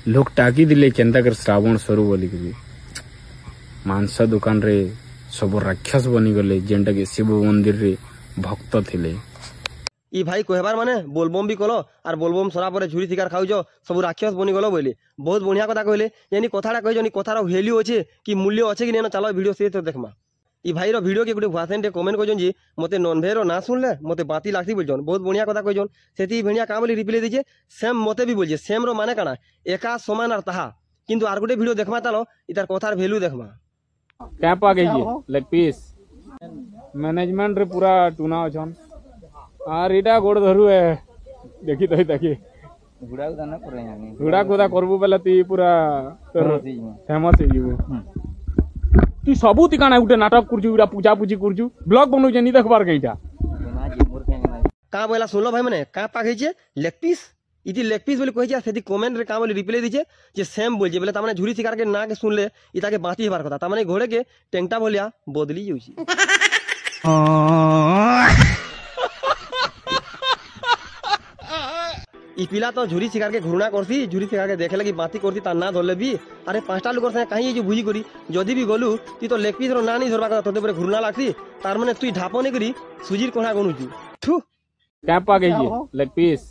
लोग टाकी दिले केंता कर श्रावण सरू बोली कि मांस दुकान रे सब राक्षस बनी गले जेंटा के शिव मंदिर रे भक्त थिले। ई भाई कहबार माने बोलबम भी कलो और बोलबम सरा पर झुरी शिकार खाऊ सब राक्षस बनी गलो बोले बहुत बढ़िया कथा कहले। यानी कथाटा कह कथार भैल्यू अच्छे कि मूल्य अच्छे कि नहीं चलो वीडियो से तो देखमा। ई भाई वीडियो के गोटे भाषण कमेंट कर जी मते नॉनभेज ना सुनले मते बाती लागसी बोलछन बहुत बढ़िया कथा कहछन। सेती भेड़िया का बोली रिप्लाई दीजिए सेम मते भी बोलछे सेम रो माने काना एका समान और ताहा किंतु आर गोटे वीडियो देखमा चलो इतार कथार वैल्यू देखमा। कैंप आ गई लेग पीस मैनेजमेंट रे पूरा टूना अछन आर इटा गोड़ धरु है देखी तो देखी गुड़ा गुदा ना करे यानी गुड़ा गुदा करबू बेले ती पूरा फेमस हे जीवो तू सबू तिकाना उठे नाटक करजू इरा पूजा पूजी करजू ब्लॉग बनउ जे नी देखबार केइटा का बोला सुनलो भाई माने का पाखै छे लेग पीस इति लेग पीस बोली कहि छे सेति कमेंट रे का बोली रिप्लाई दीजिए जे सेम बोल जे बोले त माने झुरी शिकार के ना के सुनले इता के बाती हेबार कथा त माने घोड़े के टेंटा बोलिया बदली जाउची। ई पिला तो झुरी शिकार के घृणा करसी झुरी शिकार के देखे लगी बाती करती ता ना धरले भी अरे पांचटा लोग से कहीं जो भुजी करी जदी भी गलु ती तो लेग पीस रो ना नहीं धरबा कथा तोते पर घृणा लागसी तार माने तू ढापो नहीं करी सुजीर कोना गनुचू थू कैंप आ गई लेग पीस